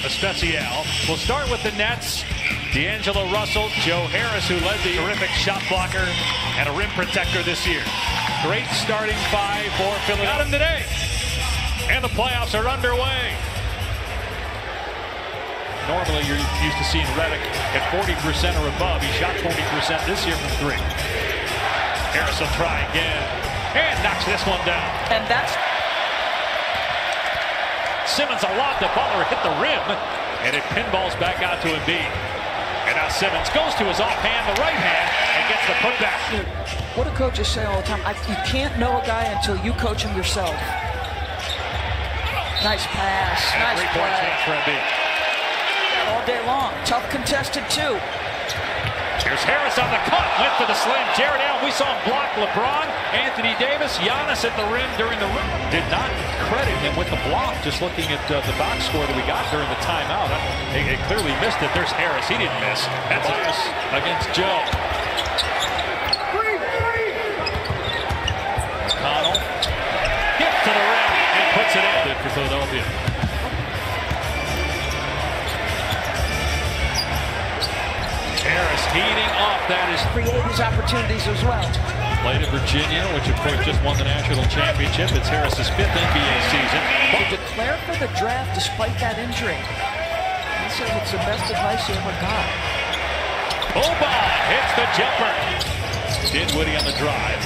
Especial. We'll start with the Nets. D'Angelo Russell, Joe Harris, who led the terrific shot blocker and a rim protector this year. Great starting five for Philadelphia. Got him today. And the playoffs are underway. Normally, you're used to seeing Redick at 40% or above. He shot 40% this year from three. Harris will try again. And knocks this one down. And that's... Simmons a lob to Butler, hit the rim. And it pinballs back out to Embiid. And now Simmons goes to his offhand, the right hand, and gets the putback. What do coaches say all the time? You can't know a guy until you coach him yourself. Nice pass. And nice play. For Embiid. All day long. Tough contested, too. Here's Harris on the cut. Went for the slam. Jared Allen, we saw him block LeBron, Anthony Davis, Giannis at the rim during the rim. Did not credit him with the block, just looking at the box score that we got during the timeout. They clearly missed it. There's Harris. He didn't miss. That's Harris against Joe. McConnell. Hit to the rim and puts it in for Philadelphia. Harris heating up. That is create his opportunities as well. Played at Virginia, which of course just won the national championship. It's Harris's 5th NBA season. To declare for the draft despite that injury. He says it's the best advice he ever got. Boban hits the jumper. Dinwiddie on the drive.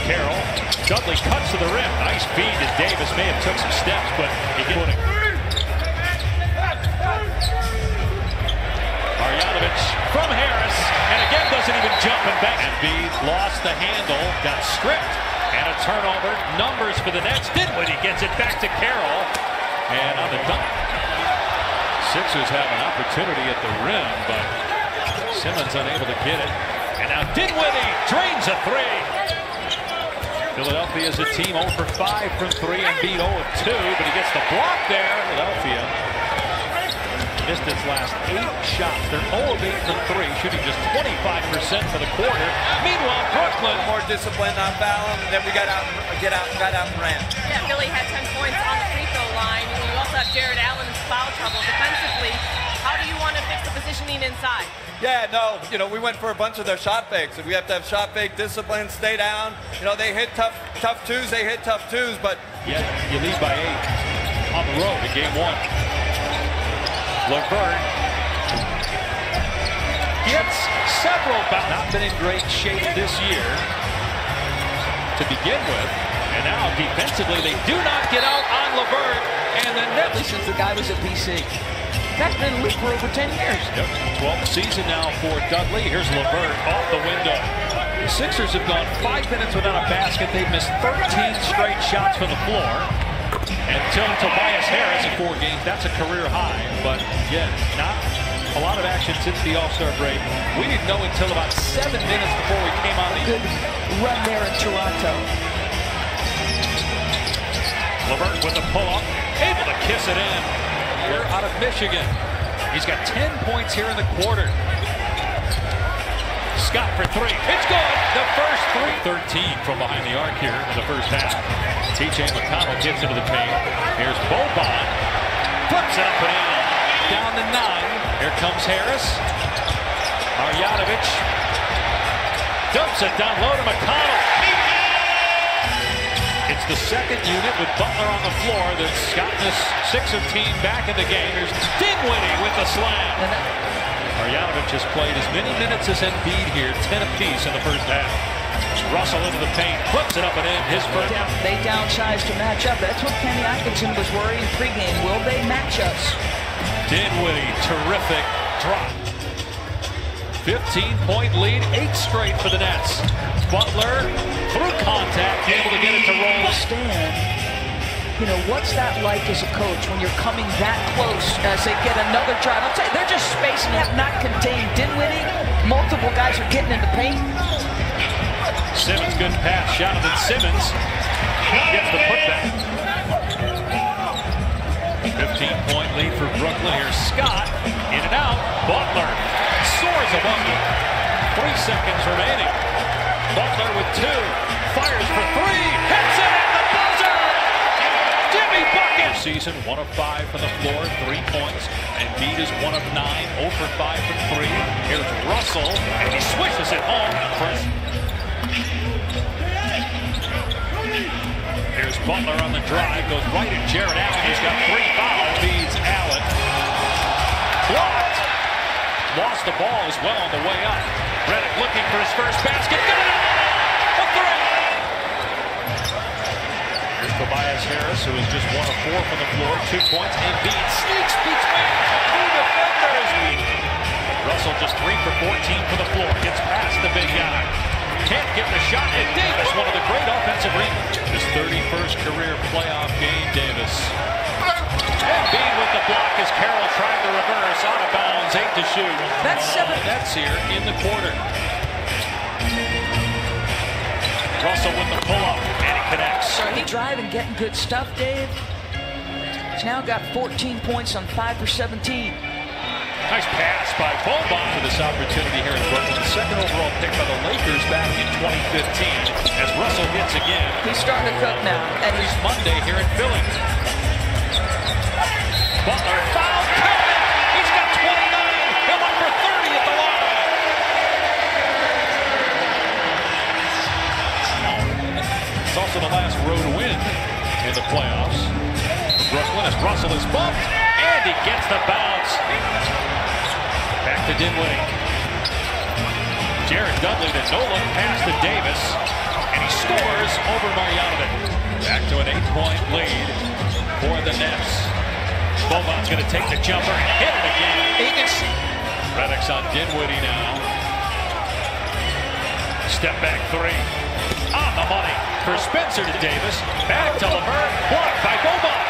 Carroll. Dudley cuts to the rim. Nice feed to Davis. May have took some steps, but he gets it. Marjanovic from Harris, and again doesn't even jump and back. Embiid lost the handle, got stripped, and a turnover. Numbers for the Nets. Dinwiddie gets it back to Carroll, and on the dunk. Sixers have an opportunity at the rim, but Simmons unable to get it. And now Dinwiddie drains a three. Philadelphia is a team 0 for 5 from 3, Embiid 0 of 2, but he gets the block there. Philadelphia missed its last 8 shots. They're 0 of 8 from 3, shooting just 25% for the quarter. Meanwhile, Brooklyn more disciplined on fouling, and then we got out and ran. Yeah, Philly had 10 points on the free throw line. You also have Jared Allen's foul trouble defensively. How do you want to fix the positioning inside? Yeah, no, we went for a bunch of their shot fakes. We have to have shot fake discipline, stay down. They hit tough twos, they hit tough twos, but yeah, you lead by 8 on the road in game 1. LeVert gets several fouls. Not been in great shape this year to begin with. And now defensively, they do not get out on LeVert. And the Nets, since the guy was at BC. That's been in the league for over 10 years. Yep, 12th season now for Dudley. Here's LeVert off the window. The Sixers have gone 5 minutes without a basket. They've missed 13 straight shots from the floor. Until Tobias Harris in 4 games, that's a career high. But again, not a lot of action since the All-Star break. We didn't know until about 7 minutes before we came on the good run there in Toronto. LeVert with the pull-up, able to kiss it in. Here out of Michigan. He's got 10 points here in the quarter. Scott for 3. It's good. The first 3. 13 from behind the arc here in the first half. T.J. McConnell gets into the paint. Here's Boban. Flips it up and in. Down to 9. Here comes Harris. Marjanovic. Dumps it down low to McConnell. It's the second unit with Butler on the floor that's gotten this Sixer team back in the game. Here's Dinwiddie with the slam. Marjanovic has played as many minutes as Embiid here, 10 apiece in the first half. Russell into the paint, flips it up and in. His first. They downsized to match up. That's what Kenny Atkinson was worrying pregame. Will they match us? Dinwiddie, terrific drop. 15-point lead, 8 straight for the Nets. Butler, through contact, able to get it to roll. What's that like as a coach when you're coming that close as they get another drive? I'll tell you, they're just spacing out, not contained. Dinwiddie, multiple guys are getting in the paint. Simmons, good pass. Jonathan Simmons gets the putback. 15-point lead for Brooklyn. Here's Scott. In and out. Butler soars above them. 3 seconds remaining. Butler with 2. Fires for 3. Hits it at the buzzer. Jimmy bucket. Season 1 of 5 from the floor, 3 points. Embiid is 1 of 9, 0 for 5 from 3. Here's Russell, and he swishes it home. Here's Butler on the drive, goes right at Jared Allen. He's got 3 fouls. Feeds Allen. Blocked. Lost the ball as well on the way up. Redick looking for his first basket. Got it! A 3! Here's Tobias Harris, who is just 1 of 4 from the floor. 2 points. Embiid sneaks between 2 defenders. Russell just 3 for 14 from the floor. Gets past the big guy. Can't get the shot. And Davis, one of the great offensive rebounds. His 31st career playoff game, Davis. Embiid with the block as Carroll tried to reverse. Out of bounds, 8 to shoot. That's 7. That's here in the quarter. Russell with the pull-up, and he connects. So he driving, getting good stuff, Dave. He's now got 14 points on 5 for 17. Nice pass by Boban for this opportunity here in Brooklyn. Second overall pick by the Lakers back in 2015. As Russell hits again. He's starting to cook now. And he's Monday here in Philly. Butler foul. He's got 29. He'll up for 30 at the line. It's also the last road win in the playoffs. Brooklyn as Russell is bumped. And he gets the bounce. Back to Dinwiddie. Jared Dudley, the no-look pass to Davis. And he scores over Marjanovic. Back to an 8-point lead for the Nets. Boban's going to take the jumper and hit it again. Redick's on Dinwiddie now. Step back 3. On the money for Spencer to Davis. Back to LeVert. Blocked by Boban.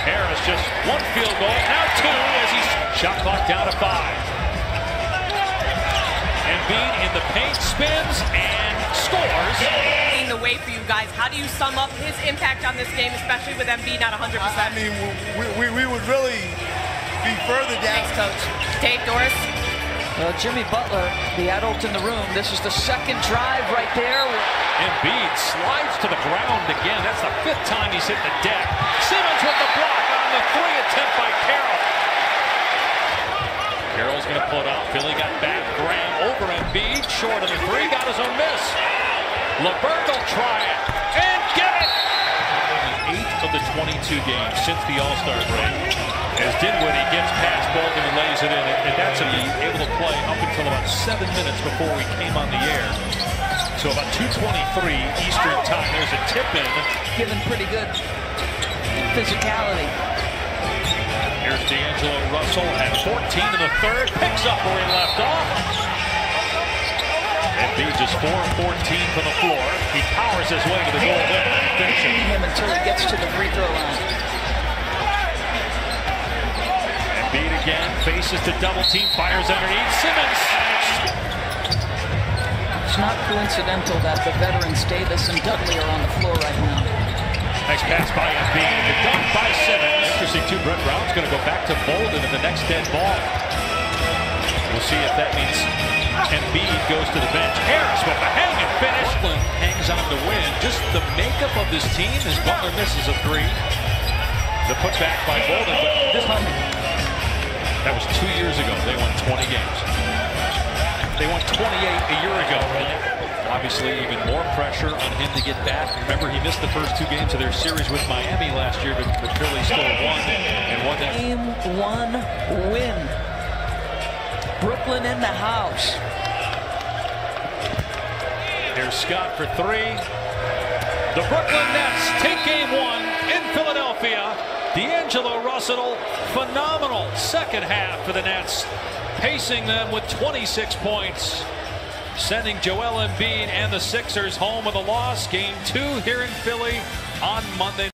Harris just 1 field goal, now 2 as he's shot clock down to 5. Embiid in the paint spins and scores. In the way for you guys, how do you sum up his impact on this game, especially with Embiid not 100%? I mean, we would really be further down. Thanks, Coach. Dave, Doris. Jimmy Butler, the adult in the room. This is the second drive right there. Embiid slides to the ground again. That's the 5th time he's hit the deck. Simmons with the block on the 3 attempt by Carroll. Carroll's going to put up. Philly got back. Graham over Embiid. Short of the 3. Got his own miss. LeVert will try it. And get it! In 8 of the 22 games since the All-Star break. As Dinwiddie gets past Bolden and lays it in. And that's able to play up until about 7 minutes before we came on the air. So about 2:23 Eastern time. There's a tip in. Given pretty good physicality. Here's D'Angelo Russell at 14 in the 3rd. Picks up where he left off. Embiid just 4 of 14 from the floor. He powers his way to the goal line and finishes. Him until he gets to the free throw line. Embiid again faces to double team. Fires underneath. Simmons. It's not coincidental that the veterans Davis and Dudley are on the floor right now. Nice pass by Embiid. The dunk by Simmons. Interesting too. Brett Brown's going to go back to Bolden at the next dead ball. We'll see if that means Embiid goes to the bench. Harris with the hang and finish. Brooklyn hangs on to win. Just the makeup of this team as Butler misses a 3. The putback by Bolden. But this time, that was 2 years ago. They won 20 games. They won 28 a year ago. Obviously, even more pressure on him to get back. Remember, he missed the first 2 games of their series with Miami last year, but Philly still won and won that. Game 1 win. Brooklyn in the house. Here's Scott for 3. The Brooklyn Nets take game 1 in Philadelphia. D'Angelo Russell, phenomenal second half for the Nets, pacing them with 26 points, sending Joel Embiid and the Sixers home with a loss. Game 2 here in Philly on Monday night.